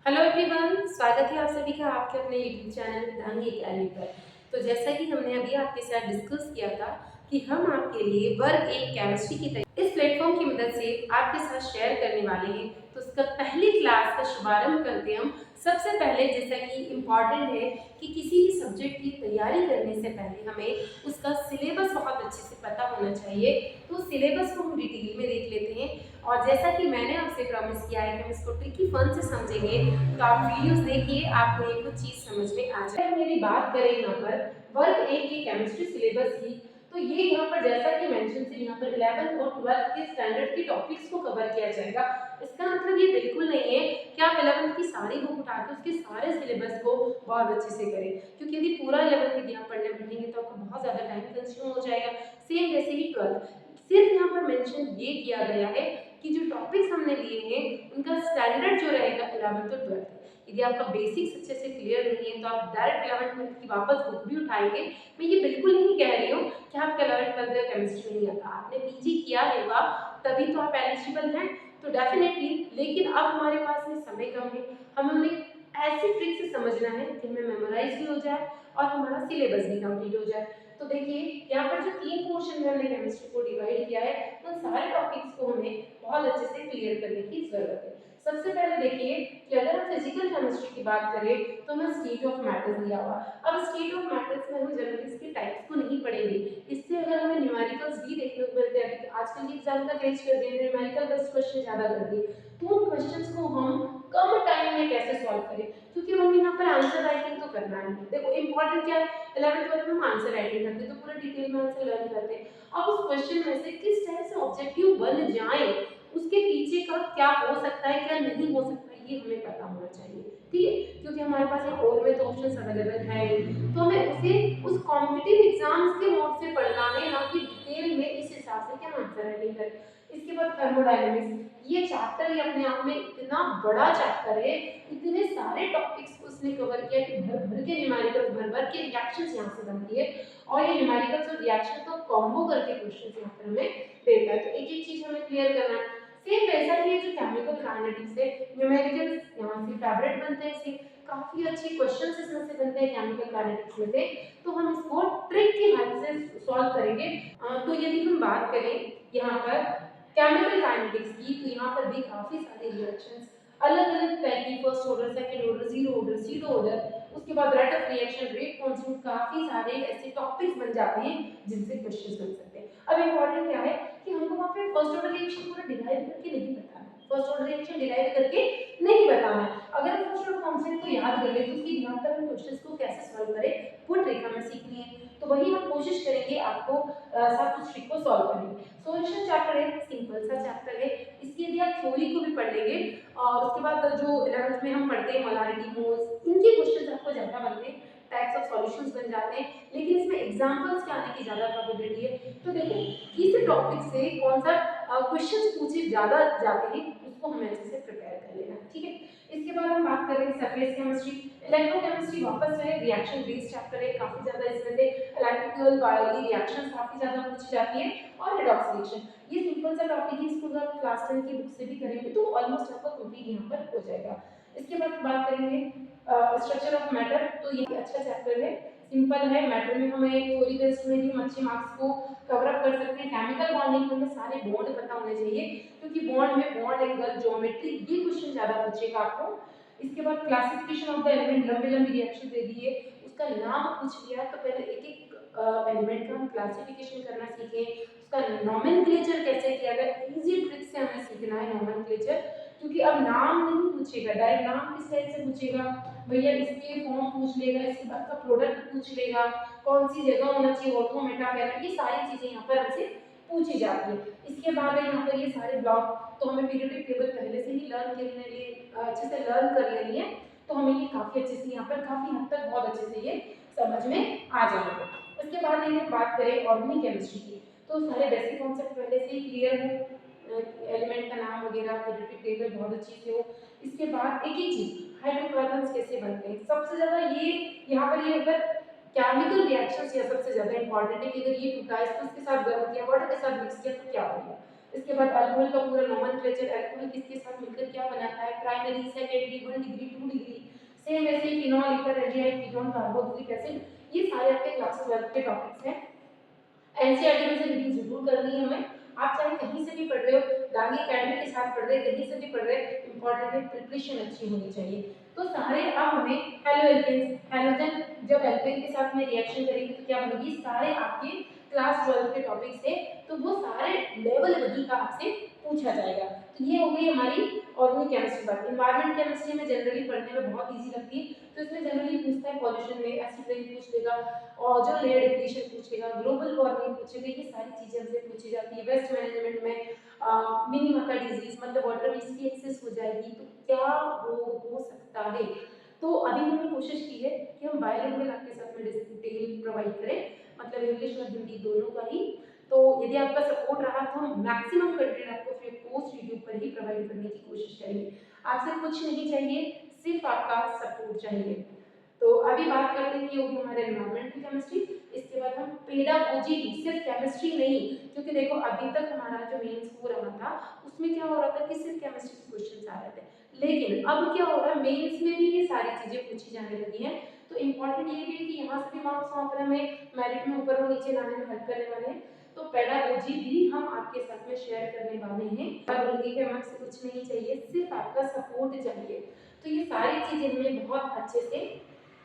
Hello everyone, स्वागत है आप सभी का आपके अपने यूट्यूब चैनल विधांगी अकेडमी पर। तो जैसा कि हमने अभी आपके साथ डिस्कस किया था कि हम आपके लिए वर्ग एक केमिस्ट्री की इस प्लेटफॉर्म की मदद से आपके साथ शेयर करने वाले हैं। तो उसका पहली क्लास का शुभारंभ करते हैं हम। सबसे पहले जैसा कि इम्पॉर्टेंट है कि किसी भी सब्जेक्ट की तैयारी करने से पहले हमें उसका सिलेबस बहुत अच्छे से पता होना चाहिए। तो सिलेबस को हम डिटेल में देख लेते हैं। और जैसा कि मैंने आपसे प्रॉमिस किया है कि हम इसको ट्रिकी फन से समझेंगे, तो आप वीडियोस देखिए, आपको ये कुछ चीज समझ में आ जाए। हम यदि बात करें यहाँ पर वर्ग एक की केमिस्ट्री सिलेबस की, तो ये यहाँ पर जैसा कि मेंशन से यहाँ पर 11th और 12th के स्टैंडर्ड के टॉपिक्स को कवर किया जाएगा। इसका मतलब ये बिल्कुल नहीं है कि आप 11th की सारी बुक उठा के उसके सारे सिलेबस को बहुत अच्छे से करें, क्योंकि यदि पूरा 11th यदि आप पढ़ने बैठेंगे तो आपको बहुत ज्यादा टाइम कंज्यूम हो जाएगा। सेम वैसे ही 12th, सिर्फ यहाँ पर मेंशन ये किया गया है कि जो टॉपिक्स हमने लिए हैं उनका स्टैंडर्ड जो रहेगा 11th और 12th। यदि आपका बेसिक्स अच्छे से क्लियर नहीं है तो आप डायरेक्ट 11th की वापस बुक भी उठाएंगे। मैं ये बिल्कुल नहीं कह रही हूँ कि आपका 11th 12th केमिस्ट्री नहीं आता, आपने पीजी किया होगा तभी तो आप एलिजिबल हैं, तो डेफिनेटली। लेकिन अब हमारे पास में समय कम है, हमें ऐसी ट्रिक से समझना है कि हमें मेमोराइज भी हो जाए और हमारा सिलेबस भी कंप्लीट हो जाए। तो देखिए यहाँ पर जो 3 पोर्शन में हमने केमिस्ट्री को डिवाइड किया है, उन सारे टॉपिक्स को हमें बहुत अच्छे से क्लियर करने की जरूरत है। सबसे पहले देखिए कि अगर हम फिजिकल केमिस्ट्री की बात करें तो मैं स्टेट ऑफ मैटर्स लिया हुआ। अब स्टेट ऑफ मैटर्स में हम जनरली इसके टाइप्स को नहीं पढ़ेंगे, इससे अगर हमें न्यूमेरिकल्स भी देखने को मिलते हैं। आजकल की एग्जाम का क्रेज कर दिया, न्यूमेरिकल बेस्ड क्वेश्चन ज्यादा कर दिए, तो उन क्वेश्चंस को हम कम टाइम में कैसे सॉल्व करें, क्योंकि हमें यहाँ पर आंसर राइटिंग तो करना है। देखो इंपॉर्टेंट क्या है, 11th 12th में हम आंसर राइटिंग करते तो पूरा डिटेल में आंसर लर्न करते हैं। अब उस क्वेश्चन में से किस तरह से ऑब्जेक्टिव बन जाए, उसके पीछे का क्या हो सकता है क्या नहीं हो सकता है, ये हमें पता होना चाहिए। ठीक है, क्योंकि हमारे पास एक और में तो ऑप्शंस अवेलेबल है नहीं, तो हमें उसे उस कॉम्पिटिटिव एग्जाम्स के मोड से पढ़ना है, ना कि डिटेल में इस हिसाब से क्या आंसर राइटिंग करें। इसके बाद थर्मोडायनेमिक्स, ये चैप्टर ही अपने आप में इतना बड़ा चैप्टर है, इतने सारे टॉपिक्स को उसने कवर किया कि भर भर के न्यूमेरिकल्स, भर भर के रिएक्शंस यहाँ से बनती है, और ये न्यूमेरिकल्स और रिएक्शन को कॉम्बो करके क्वेश्चंस यहाँ पर हमें देता है। तो एक एक चीज हमें क्लियर करना है। सेम वैसा ही है जो केमिकल काइनेटिक्स है, न्यूमेरिकल्स यहाँ से फेवरेट बनते हैं, इससे काफी अच्छे क्वेश्चंस इसमें से बनते हैं केमिकल काइनेटिक्स में से, तो हम इसको ट्रिक की हेल्प से सॉल्व करेंगे। तो यदि हम बात करें यहाँ पर केमिकल काइनेटिक्स की, तो यहाँ पर भी काफी सारे रिएक्शंस अलग अलग टाइप की, first order, second order, zero order, pseudo order, उसके बाद rate of reaction, rate constant, काफी सारे ऐसे टॉपिक्स बन जाते हैं जिनसे क्वेश्चंस बन सकते हैं। अब इम्पोर्टेंट क्या है कि हमको वहां पे फर्स्ट ऑर्डर रिएक्शन पूरा डिराइव करके नहीं बताना है, फर्स्ट ऑर्डर रिएक्शन डिराइव करके नहीं बताना है। अगर फर्स्ट ऑर्डर कांस्टेंट को याद कर ले तो उसकी ध्यान पर हम क्वेश्चंस को कैसे सॉल्व करें वो ट्रिक हमें सीखनी है, तो वही हम कोशिश करेंगे आपको सब कुछ ट्रिक को सॉल्व करेंगे। सॉल्यूशन चैप्टर है, सिंपल सा चैप्टर है, इसकी यदि आप थ्योरी को भी पढ़ लेंगे और उसके बाद जो 11th में हम पढ़ते हैं मोलारिटी, मोल्स, इनके क्वेश्चंस आपको ज्यादा बनते हैं, टाइप्स ऑफ सॉल्यूशंस बन जाते हैं, लेकिन इसमें एग्जांपल्स के आने की ज्यादा प्रोबेबिलिटी है। तो देखो किस टॉपिक से कौन सा क्वेश्चंस पूछे ज्यादा जाते हैं, उसको हमें अच्छे से प्रिपेयर कर लेना, ठीक है। इसके बाद हम बात करेंगे सरफेस केमिस्ट्री, इलेक्ट्रोकेमिस्ट्री वापस से रिएक्शन बेस्ड चैप्टर है, काफी ज्यादा इसमें से इलेक्ट्रिकल बायोलॉजी रिएक्शंस काफी ज्यादा पूछी जाती है, और रेडॉक्स रिएक्शन, ये सिंपल सा टॉपिक है, इसको आप क्लास 10 की बुक से भी करेंगे तो ऑलमोस्ट आपका कंप्लीट यहाँ पर हो जाएगा। इसके बाद बात करेंगे स्ट्रक्चर ऑफ मैटर, तो ये अच्छा चैप्टर है, सिंपल है, मैटर में हमें थ्योरी बेस्ड में भी हम अच्छे मार्क्स को कवर अप कर सकते हैं। केमिकल बॉन्डिंग में हमें सारे बॉन्ड पता होने चाहिए, क्योंकि बॉन्ड में बॉन्ड एंगल, ज्योमेट्री, ये क्वेश्चन ज्यादा पूछेगा आपको। इसके बाद क्लासिफिकेशन ऑफ द एलिमेंट, लंबी लंबी रिएक्शन दे दी है, उसका नाम पूछ लिया, तो पहले एक एक एलिमेंट का हम क्लासिफिकेशन करना सीखें, उसका नोमेनक्लेचर कैसे किया गया, इजी ट्रिक से हमें सीखना है नोमेनक्लेचर, क्योंकि अब नाम नहीं पूछेगा डायरेक्ट, नाम किस टाइप से पूछेगा, भैया इसके फॉर्म पूछ लेगा, इसके बाद का प्रोडक्ट पूछ लेगा, कौन सी जगह होना चाहिए, ऑर्थो मेटा पैरा, ये सारी चीजें यहाँ पर हमसे पूछी जाती है। इसके बाद है यहाँ पर ये सारे ब्लॉक, तो हमें पीरियोडिक टेबल पहले से ही लर्न करने लिए अच्छे से लर्न कर लेनी है, तो हमें ये काफी अच्छे से यहाँ पर काफी हद तक बहुत अच्छे से ये समझ में आ जाएगा। उसके बाद यदि हम बात करें ऑर्गेनिक केमिस्ट्री की, तो सारे बेसिक कॉन्सेप्ट पहले से ही क्लियर हो, एलिमेंट का नाम वगैरह, पीरियोडिक टेबल बहुत अच्छी से हो। इसके बाद एक ही चीज, हाइड्रोकार्बन्स कैसे बनते हैं, सबसे ज्यादा ये यहाँ पर ये अगर केमिकल रिएक्शंस ये सबसे ज्यादा इंपॉर्टेंट है कि अगर ये टूटा है तो उसके साथ गर्म किया, वाटर के साथ मिक्स किया तो क्या होगा। इसके बाद अल्कोहल का पूरा नोमेनक्लेचर, अल्कोहल किसके साथ मिलकर क्या बनाता है, प्राइमरी, सेकेंडरी, 1 डिग्री, सेम वैसे ही phenol ether aldehyde ketone carboxylic acid, ये सारे आपके क्लास 12 के टॉपिक्स हैं। एनसीईआरटी में से रीडिंग जरूर करनी है हमें। आप चाहे कहीं से भी पढ़ रहे हो, दांगी एकेडमी के साथ पढ़ रहे, कहीं से भी पढ़ रहे, इंपॉर्टेंट है प्रिपरेशन अच्छी होनी चाहिए। तो सारे अब हमें हेलो एल्केन्स, हैलोजन जब एल्केन के साथ में रिएक्शन करेंगे तो क्या बनेगी, सारे आपके क्लास 12 के टॉपिक्स है, तो वो सारे लेवल वही का आपसे पूछा जाएगा। तो ये हो गई हमारी ऑर्गेनिक केमिस्ट्री बात। एनवायरमेंट केमिस्ट्री में जनरली पढ़ने में बहुत इजी लगती है, तो इसमें जनरली पूछता है पॉल्यूशन में एसिड रेन पूछ लेगा, और जो लेयर डिप्लीशन पूछेगा, ग्लोबल वार्मिंग पूछेगा, ये सारी चीजें हमसे पूछी जाती है। वेस्ट मैनेजमेंट में मिनीमाता डिजीज मतलब वाटर वेस्ट की एक्सेस हो जाएगी तो क्या रोग हो सकता है। तो अभी हमने कोशिश की है कि हम बायोलैंग्वेज आपके साथ में डिटेल प्रोवाइड करें, मतलब इंग्लिश और हिंदी दोनों का ही। तो यदि आपका सपोर्ट रहा तो हम मैक्सिमम कंटेंट आपको फ्री ऑफ कॉस्ट यूट्यूब पर ही प्रोवाइड करने की कोशिश करेंगे। आपसे कुछ नहीं चाहिए, सिर्फ आपका सपोर्ट चाहिए। तो अभी बात करते हैं, ये होगी हमारे एनवायरमेंटल केमिस्ट्री। इसके बाद हम पेडागोजी, सिर्फ केमिस्ट्री नहीं, क्योंकि देखो अभी तक हमारा जो मेंस हो रहा था उसमें क्या हो रहा था कि सिर्फ केमिस्ट्री के क्वेश्चंस आ रहे थे, लेकिन अब क्या हो रहा है मेंस में भी ये सारी चीजें पूछी जाने लगी हैं। तो इम्पोर्टेंट ये भी है कि यहाँ से भी मार्क्स वहाँ पर हमें मेरिट में ऊपर और नीचे लाने में हेल्प करने वाले हैं। तो पेडागोजी भी हम आपके साथ में शेयर करने वाले हैं। पेडागोजी के हमें कुछ नहीं चाहिए, सिर्फ आपका सपोर्ट चाहिए। तो ये सारी चीजें हमें बहुत अच्छे से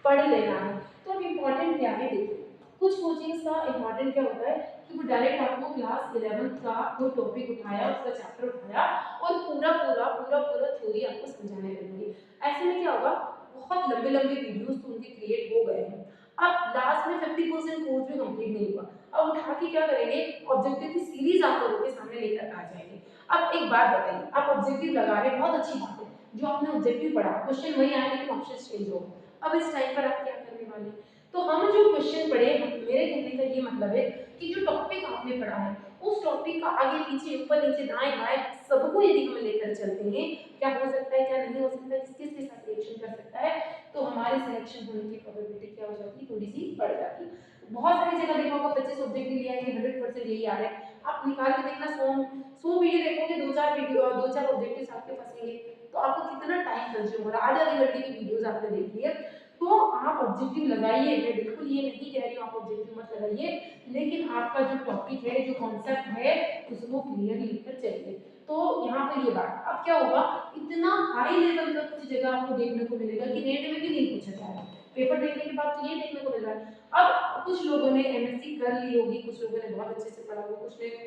पढ़ लेना है। तो अब इम्पोर्टेंट क्या है देखिए, कुछ कोचिंग्स का इम्पोर्टेंट क्या होता है कि वो डायरेक्ट आपको क्लास 11th का कोई टॉपिक उठाया, उसका चैप्टर उठाया और पूरा पूरा पूरा पूरा थ्योरी आपको समझाने लगेंगे। ऐसे में क्या होगा, बहुत लंबे लंबे वीडियोस तो उनके क्रिएट हो गए हैं, अब लास्ट में 50% कोर्स भी कंप्लीट नहीं हुआ, अब उठा के क्या करेंगे, ऑब्जेक्टिव की सीरीज आप लोगों के सामने लेकर आ जाएंगे। अब एक बात बताइए, आप ऑब्जेक्टिव लगा रहे, बहुत अच्छी बात है, जो आपने ऑब्जेक्टिव पढ़ा क्वेश्चन वही आया लेकिन ऑप्शन चेंज हो। अब इस टाइम पर आप क्या करने वाले, तो हम जो क्वेश्चन पढ़े, मेरे कहने का ये मतलब है कि जो टॉपिक आपने पढ़ा है उस टॉपिक का आगे पीछे ऊपर नीचे दाएं बाएं सबको यदि हम लेकर चलते हैं, क्या हो सकता है क्या नहीं हो सकता है, किस किस के साथ रिएक्शन कर सकता है, तो हमारे सिलेक्शन होने की प्रोबेबिलिटी क्या हो जाती है, थोड़ी सी बढ़ जाती है। बहुत सारी जगह देखो होगा 25 ऑब्जेक्टिव लिया है, 100% यही आ रहा है, आप निकाल के देखना 100 वीडियो देखोगे, दो चार ऑब्जेक्टिव्स आपके फंसेंगे, तो आपको कितना टाइम कंज्यूम हो रहा है, आधी घंटे की वीडियोस आपने देख ली है। तो आप ऑब्जेक्टिव लगाइए, मैं बिल्कुल ये नहीं कह रही हूँ आप ऑब्जेक्टिव मत लगाइए, लेकिन आपका जो टॉपिक है, जो कॉन्सेप्ट है, उसको क्लियर लिखकर चलिए। तो यहाँ पर ये बात, अब क्या होगा, इतना हाई लेवल का कुछ जगह आपको देखने को मिलेगा कि नेट में भी नहीं पूछा जा रहा है, पेपर देखने के बाद तो ये देखने को मिल रहा है। अब कुछ लोगों ने एमएससी कर ली होगी, कुछ लोगों ने बहुत अच्छे से पढ़ा होगा, कुछ ने,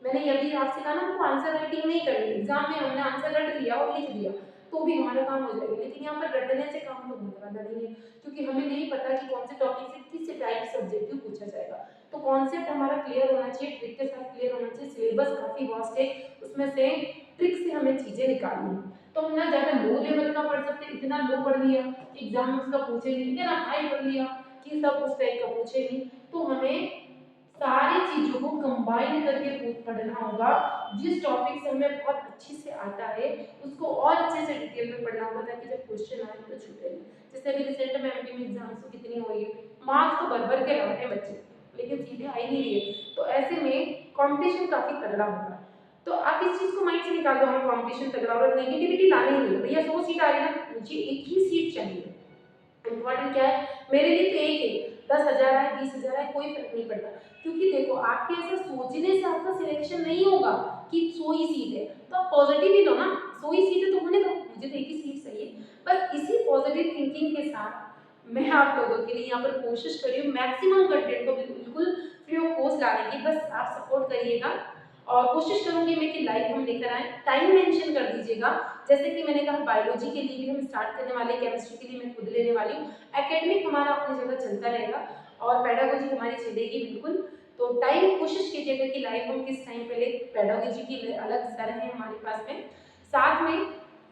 मैंने ये भी आपसे कहा ना, तो आंसर राइटिंग नहीं करनी, एग्जाम में हमने आंसर रट लिया और लिख दिया तो भी हमारा काम हो जाएगा, लेकिन यहाँ पर रटने से काम तो होने वाला नहीं है, क्योंकि हमें नहीं पता कि कौन से टॉपिक से किस टाइप से ऑब्जेक्टिव पूछा जाएगा। तो कॉन्सेप्ट हमारा क्लियर होना चाहिए, ट्रिक के साथ क्लियर होना चाहिए, सिलेबस काफी वास्ट है, उसमें से ट्रिक से हमें चीजें निकालनी है। तो हम ना ज्यादा लो लेवल का पढ़ सकते, इतना लो पढ़ लिया कि एग्जाम में उसका पूछे नहीं, या ना हाई पढ़ लिया कि सब उस टाइप का पूछे नहीं। तो हमें सारी चीजों को कंबाइन करके पढ़ना होगा, जिस टॉपिक से हमें बहुत अच्छी से आता है उसको और अच्छे से डिटेल में पढ़ना होगा, ताकि जब क्वेश्चन आए तो छूटे नहीं। जैसे अभी रिसेंट में एमपी में एग्जाम्स तो कितनी हुई है, मार्क्स तो भर भर के ला रहे हैं बच्चे, लेकिन सीधे आ ही नहीं रही है, तो ऐसे में कंपटीशन काफी तगड़ा होगा। तो आप इस चीज को माइंड से निकाल दो, हमें कंपटीशन तगड़ा और नेगेटिविटी लानी नहीं है, भैया 100 सीट आ रही है ना, मुझे एक ही सीट चाहिए। इम्पोर्टेंट क्या है, मेरे लिए तो एक है, 10,000 है 20,000 है कोई फर्क नहीं पड़ता, क्योंकि देखो आपके ऐसा सोचने से आपका सिलेक्शन नहीं होगा कि 100 ही सीट है, तो आप पॉजिटिव ही लो ना, 100 ही सीट है तो होने दो, मुझे तो एक ही सीट चाहिए। बस इसी पॉजिटिव थिंकिंग के साथ मैं आप लोगों के लिए यहाँ पर कोशिश कर रही हूँ मैक्सिमम कंटेंट को बिल्कुल फ्री ऑफ कॉस्ट लाने की, बस आप सपोर्ट करिएगा और कोशिश करूंगी मैं कि लाइव हम लेकर आए। टाइम मेंशन कर दीजिएगा, जैसे कि मैंने कहा बायोलॉजी के लिए भी हम स्टार्ट करने वाले हैं, केमिस्ट्री के लिए मैं खुद लेने वाली हूँ, एकेडमिक हमारा अपनी जगह चलता रहेगा और पेडागोजी हमारी चलेगी बिल्कुल। तो टाइम कोशिश कीजिएगा कि लाइव हम किस टाइम पे ले, पेडागोजी की अलग सर है हमारे पास में, साथ में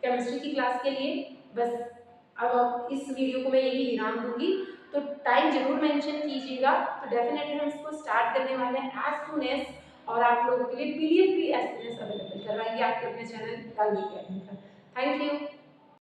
केमिस्ट्री की क्लास के लिए। बस अब इस वीडियो को मैं यही विराम दूंगी, तो टाइम जरूर मेंशन कीजिएगा, तो डेफिनेटली हम इसको स्टार्ट करने वाले हैं एज सून एज, और आप लोगों के लिए पीडीएफ भी एस अवेलेबल करवाएंगे आपके अपने चैनल दांगी अकेडमी पर। Thank you.